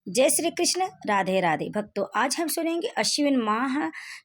जय श्री कृष्ण। राधे राधे भक्तों, आज हम सुनेंगे अश्विन माह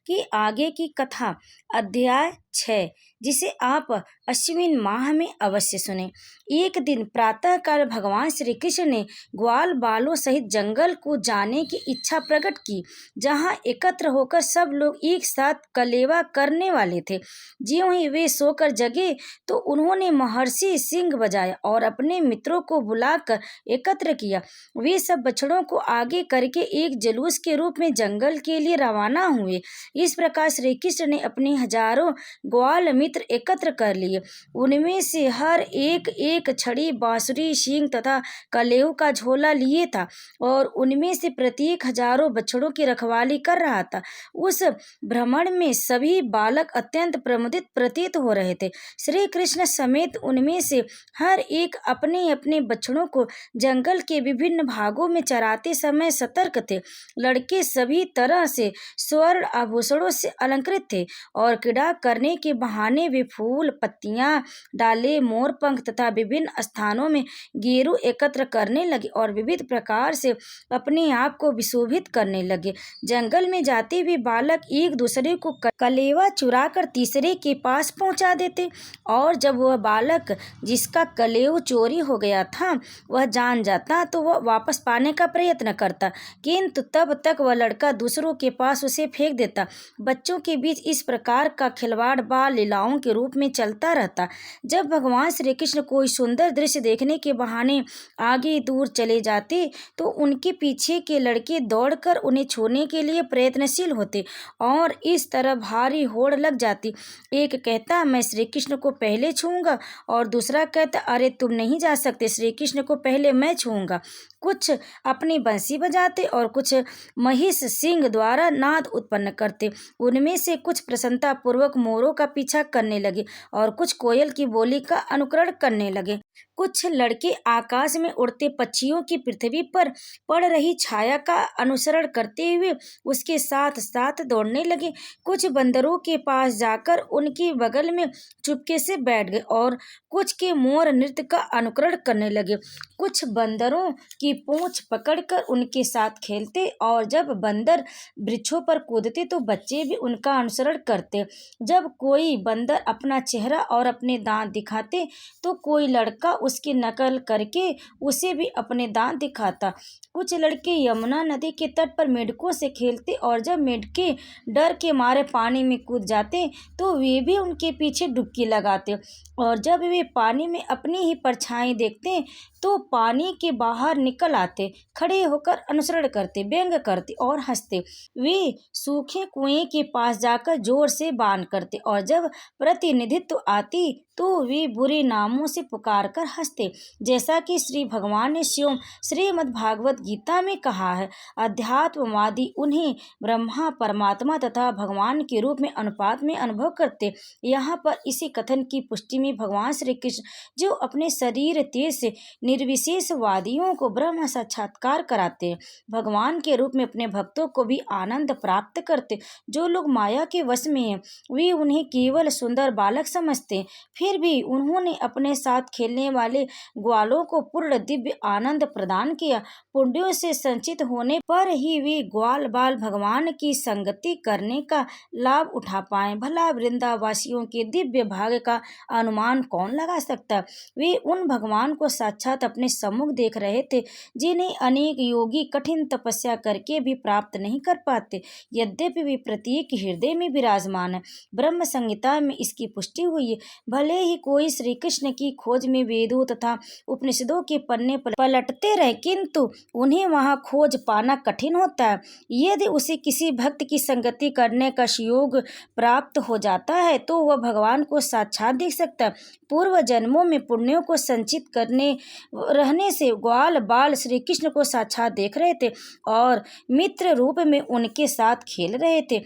की आगे की कथा, अध्याय 6, जिसे आप अश्विन माह में अवश्य सुने। एक दिन प्रातः काल भगवान श्री कृष्ण ने ग्वाल बालों सहित जंगल को जाने की इच्छा प्रकट की, जहाँ एकत्र होकर सब लोग एक साथ कलेवा करने वाले थे। ज्यों ही वे सोकर जगे तो उन्होंने महर्षि सिंह बजाया और अपने मित्रों को बुलाकर एकत्र किया। वे सब बछड़ों को आगे करके एक जुलूस के रूप में जंगल के लिए रवाना हुए। इस प्रकार श्री कृष्ण ने अपने हजारों ग्वाल मित्र एकत्र कर लिए। उनमें से हर एक एक छड़ी, बांसुरी, सींग तथा कलेव का झोला लिए था और उनमें से प्रत्येक हजारों बछड़ों की रखवाली कर रहा था। उस भ्रमण में सभी बालक अत्यंत प्रमुदित प्रतीत हो रहे थे। श्री कृष्ण समेत उनमें से हर एक अपने अपने बछड़ों को जंगल के विभिन्न भागों में चराते समय सतर्क थे। लड़के सभी तरह से स्वर्ण आभूषणों से अलंकृत थे और क्रीड़ा करने के बहाने वे फूल, पत्तियां, डाले, मोर पंख तथा विभिन्न स्थानों में गेरू एकत्र करने लगे और विविध प्रकार से अपने आप को विशोभित करने लगे। जंगल में जाते हुए बालक एक दूसरे को कलेवा चुरा कर तीसरे के पास पहुंचा देते और जब वह बालक जिसका कलेव चोरी हो गया था वह जान जाता तो वह वापस पाने का प्रयत्न करता, किंतु तब तक वह लड़का दूसरों के पास उसे फेंक देता। बच्चों के बीच इस प्रकार का खिलवाड़ बाल लीलाओं के रूप में चलता रहता। जब भगवान श्री कृष्ण कोई सुंदर दृश्य देखने के बहाने आगे दूर चले जाते तो उनके पीछे के लड़के दौड़कर उन्हें छूने के लिए प्रयत्नशील होते और इस तरह भारी होड़ लग जाती। एक कहता, मैं श्री कृष्ण को पहले छूऊंगा और दूसरा कहता, अरे तुम नहीं जा सकते, श्री कृष्ण को पहले मैं छूऊंगा। कुछ अपनी बंसी बजाते और कुछ महिष सिंह द्वारा नाद उत्पन्न करते। उनमें से कुछ प्रसन्नता पूर्वक मोरों का पीछा करने लगे और कुछ कोयल की बोली का अनुकरण करने लगे। कुछ लड़के आकाश में उड़ते पक्षियों की पृथ्वी पर पड़ रही छाया का अनुसरण करते हुए उसके साथ साथ दौड़ने लगे। कुछ बंदरों के पास जाकर उनकी बगल में चुपके से बैठ गए और कुछ के मोर नृत्य का अनुकरण करने लगे। कुछ बंदरों की पूंछ पकड़कर उनके साथ खेलते और जब बंदर वृक्षों पर कूदते तो बच्चे भी उनका अनुसरण करते। जब कोई बंदर अपना चेहरा और अपने दांत दिखाते तो कोई लड़का उसकी नकल करके उसे भी अपने दांत दिखाता। कुछ लड़के यमुना नदी के तट पर मेंढकों से खेलते और जब मेंढके डर के मारे पानी में कूद जाते तो वे भी उनके पीछे डुबकी लगाते और जब वे पानी में अपनी ही परछाई देखते तो पानी के बाहर निकल आते, खड़े होकर अनुसरण करते, व्यंग करते और हंसते। वे सूखे कुएं के पास जाकर जोर से बाण करते और जब प्रतिनिधित्व आती तो वे बुरे नामों से पुकार कर हंसते। जैसा कि श्री भगवान ने स्वयं श्रीमद् भागवत गीता में कहा है, अध्यात्मवादी उन्हें ब्रह्मा, परमात्मा तथा भगवान के रूप में अनुपात में अनुभव करते। यहाँ पर इसी कथन की पुष्टि में भगवान श्री कृष्ण जो अपने शरीर तेज से निर्विशेषवादियों को ब्रह्म साक्षात्कार कराते हैं, भगवान के रूप में अपने भक्तों को भी आनंद प्राप्त करते। जो लोग माया के वश में हैं वे उन्हें केवल सुंदर बालक समझते हैं, फिर भी उन्होंने अपने साथ खेलने वाले ग्वालों को पूर्ण दिव्य आनंद प्रदान किया। पुण्यों से संचित होने पर ही वे ग्वाल बाल भगवान की संगति करने का लाभ उठा पाए। भला वृंदावासियों के दिव्य भाग्य का अनुमान कौन लगा सकता? वे उन भगवान को साक्षात अपने सम्मुख देख रहे थे जिन्हें अनेक योगी कठिन तपस्या करके भी प्राप्त नहीं कर पाते, यद्यपि वे प्रत्येक हृदय में विराजमान है। ब्रह्म संहिता में इसकी पुष्टि हुई है। भले ही कोई श्री कृष्ण की खोज में वेदों तथा उपनिषदों के पन्ने पलटते रहे, किंतु उन्हें वहां खोज पाना कठिन होता है। यदि उसे किसी भक्त की संगति करने का योग प्राप्त हो जाता है तो वह भगवान को साक्षात देख सकता है। पूर्व जन्मों में पुण्यों को संचित करने रहने से ग्वाल बाल श्री कृष्ण को साक्षात देख रहे थे और मित्र रूप में उनके साथ खेल रहे थे।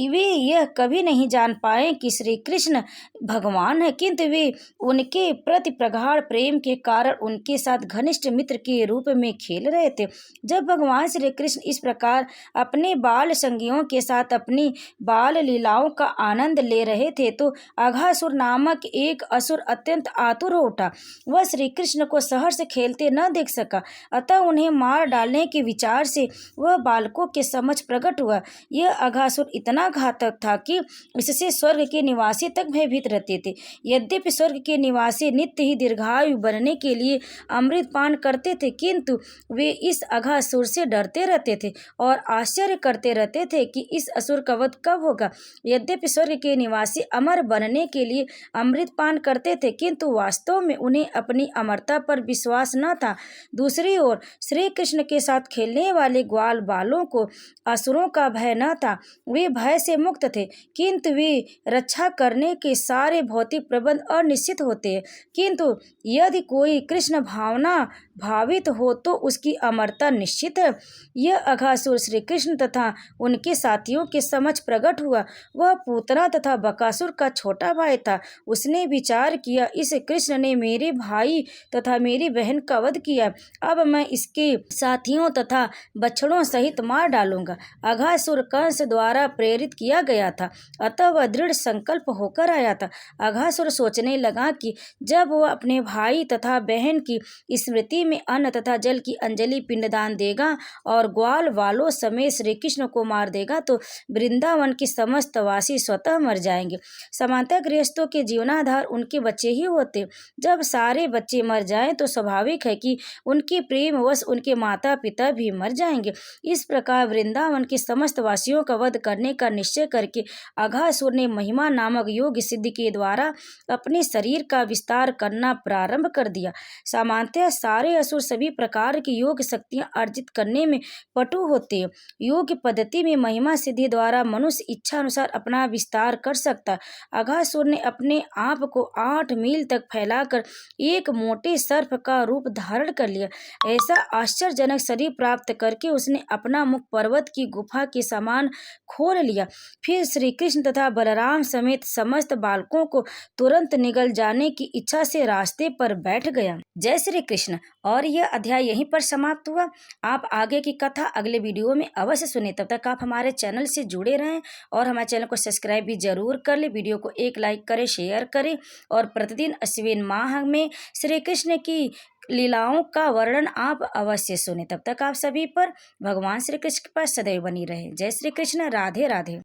वे यह कभी नहीं जान पाए कि श्री कृष्ण भगवान है, किंतु वे उनके प्रति प्रगाढ़ अपार प्रेम के कारण उनके साथ घनिष्ठ मित्र के रूप में खेल रहे थे। जब भगवान श्री कृष्ण इस प्रकार अपने बाल संगियों के साथ अपनी बाल लीलाओं का आनंद ले रहे थे तो अघासुर नामक एक असुर अत्यंत आतुर हो उठा। वह श्री कृष्ण को सहर्ष से खेलते न देख सका, अतः उन्हें मार डालने के विचार से वह बालकों के समक्ष प्रकट हुआ। यह अघासुर इतना घातक था कि इससे स्वर्ग के निवासी तक भयभीत रहते थे। यद्यपि स्वर्ग के निवासी नित्य ही दीर्घायु बनने के लिए अमृत पान करते थे, किंतु वे इस अघासुर से डरते रहते थे और आश्चर्य करते रहते थे कि इस असुर का वध कब होगा। यद्यपि स्वर्ग के निवासी अमर बनने के लिए अमृत पान करते थे, किंतु वास्तव में उन्हें अपनी अमरता पर विश्वास न था। दूसरी ओर श्री कृष्ण के साथ खेलने वाले ग्वाल बालों को असुरों का भय न था। वे भय से मुक्त थे, किंतु वे रक्षा करने के सारे भौतिक प्रबंध अनिश्चित होते हैं। किंतु यदि कोई कृष्ण भावना भावित हो तो उसकी अमरता निश्चित है। यह अघासुर श्री कृष्ण तथा उनके साथियों के समक्ष प्रकट हुआ। वह पूतना तथा बकासुर का छोटा भाई था। उसने विचार किया, इस कृष्ण ने मेरे भाई तथा मेरी बहन का वध किया, अब मैं इसके साथियों तथा बछड़ों सहित मार डालूंगा। अघासुर कंस द्वारा प्रेरित किया गया था, अतः वह दृढ़ संकल्प होकर आया था। अघासुर सोचने लगा कि जब वह अपने भाई तथा बहन की स्मृति में अन्न तथा जल की अंजलि पिंडदान देगा और ग्वाल वालों समेत श्री कृष्ण को मार देगा तो वृंदावन के समस्त वासी स्वतः मर जाएंगे। सामान्यतः गृहस्थों के जीवनाधार उनके बच्चे ही होते। जब सारे बच्चे मर जाएं तो स्वाभाविक है कि उनके प्रेमवश उनके माता पिता भी मर जाएंगे। इस प्रकार वृंदावन के समस्त वासियों का वध करने का निश्चय करके अघासुर ने महिमा नामक योग सिद्धि के द्वारा अपने शरीर का विस्तार करना प्रारंभ कर दिया। सामान्यतः सारे असुर सभी प्रकार की योग शक्तियां अर्जित करने में पटु होते हैं। योग पद्धति में महिमा सिद्धि द्वारा मनुष्य इच्छा अनुसार अपना विस्तार कर सकता है। अघासुर ने अपने आप को 8 मील तक फैलाकर एक मोटे सर्प का रूप धारण कर लिया। ऐसा आश्चर्यजनक शरीर प्राप्त करके उसने अपना मुख पर्वत की गुफा के समान खोल लिया। फिर श्री कृष्ण तथा बलराम समेत समस्त बालकों को तुरंत निगल जाने की इच्छा से रास्ते पर बैठ गया। जय श्री कृष्ण। और यह अध्याय यहीं पर समाप्त हुआ। आप आगे की कथा अगले वीडियो में अवश्य सुने। तब तक आप हमारे चैनल से जुड़े रहें और हमारे चैनल को सब्सक्राइब भी जरूर कर ले। वीडियो को एक लाइक करें, शेयर करें और प्रतिदिन अश्विन माह में श्री कृष्ण की लीलाओं का वर्णन आप अवश्य सुने। तब तक आप सभी पर भगवान श्री कृष्ण के पास सदैव बनी रहे। जय श्री कृष्ण। राधे राधे।